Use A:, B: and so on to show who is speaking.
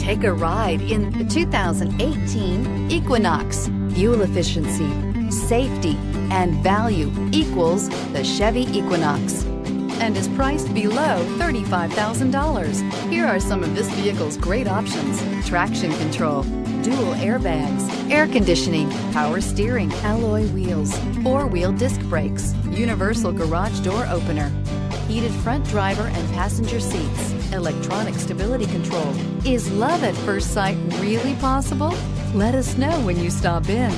A: Take a ride in the 2018 Equinox. Fuel efficiency, safety, and value equals the Chevy Equinox, and is priced below $35,000. Here are some of this vehicle's great options: traction control, dual airbags, air conditioning, power steering, alloy wheels, four-wheel disc brakes, universal garage door opener, heated front driver and passenger seats, electronic stability control. Is love at first sight really possible? Let us know when you stop in.